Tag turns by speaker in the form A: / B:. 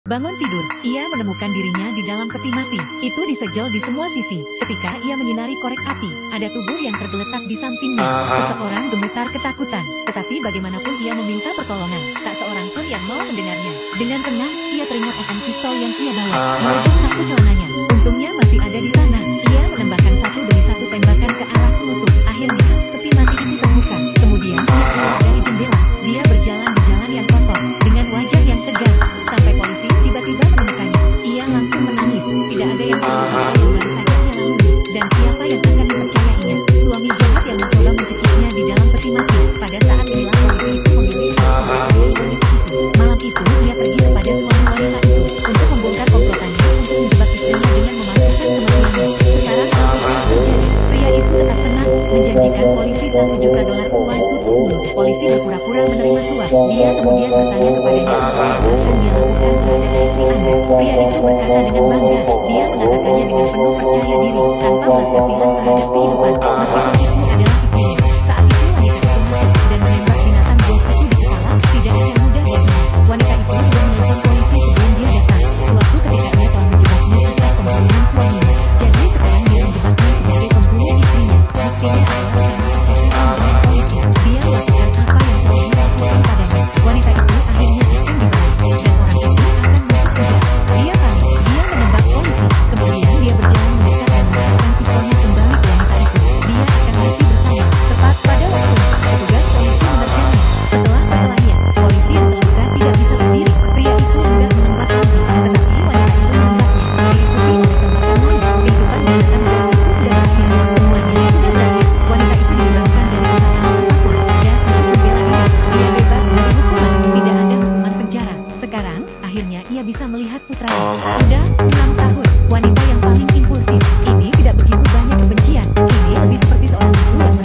A: Bangun tidur, ia menemukan dirinya di dalam peti mati. Itu disegel di semua sisi. Ketika ia menyinari korek api, ada tubuh yang tergeletak di sampingnya. Seseorang gemetar ketakutan, tetapi bagaimanapun ia meminta pertolongan. Tak seorang pun yang mau mendengarnya. Dengan tenang, ia teringat akan pistol yang ia bawa. Menutup saku celananya. Untungnya masih ada di sana. Ia menembakkan satu demi satu tembakan ke arah penutup. Akhirnya, peti mati itu terbuka. Kemudian, ia keluar dari jendela. Dia berjalan di jalan yang kotor, dengan wajah yang tegas, sampai polisi tiba-tiba menemukannya. Ia langsung menangis. Tidak ada yang tahu apa yang baru saja ia lalui, dan siapa yang akan dipercayainya. Suami jahat yang mencoba mencekiknya di dalam peti mati. Pada saat inilah polisi itu memilih untuk mempercayai wanita itu. Malam itu, ia pergi kepada suami wanita itu untuk membongkar komplotannya untuk menjebak istrinya dengan memalsukan kematiannya. Sekarang hal itu terjadi. Pria itu tetap tenang, menjanjikan polisi $1 juta uang tutup mulut. Polisi berpura-pura menerima suap. Dia kemudian bertanya kepadanya apa yang akan dia lakukan terhadap istri Anda. Pria itu berkata dengan bangga. Dia mengatakannya dengan penuh percaya diri, tanpa belas kasihan terhadap kehidupan, meskipun itu adalah istrinya. Saat itu wanita itu musik dan menembak binatang buas itu di kepala. Tidak akan mudah baginya. Wanita itu sudah menelpon polisi sebelum dia datang. Suatu ketika ia telah menjebaknya atas pembunuhan suaminya. Jadi sekarang dia menjebaknya sebagai pembunuh istrinya. Buktinya adalah karena percakapan dengan polisi. Dia melakukan apa yang telah dilakukan padanya. Wanita itu akhirnya akan dibalas, dan orang itu akan masuk penjara. Dia panik. Dia menembak polisi. Kemudian dia berjalan mendekat dan mengarahkan pistolnya kembali ke wanita itu. Dia akan mati bersama. Tepat pada waktu, petugas polisi menerjangnya. Setelah perkelahian, polisi yang terluka tidak bisa berdiri. Pria itu hendak menembak lagi, tetapi wanita itu menembaknya. Diikuti oleh tembakan lain. Kehidupan binatang buas itu sudah berakhir. Semuanya sudah berakhir. Wanita itu dibebaskan dari kesalahan apapun. Dan untuk membela diri, dia bebas dari hukuman. Tidak ada hukuman penjara. Sekarang, akhirnya ia bisa melihat putranya. Sudah 6 tahun. Wanita yang paling impulsif. Ini tidak begitu banyak kebencian. Ini lebih seperti seorang ibu yang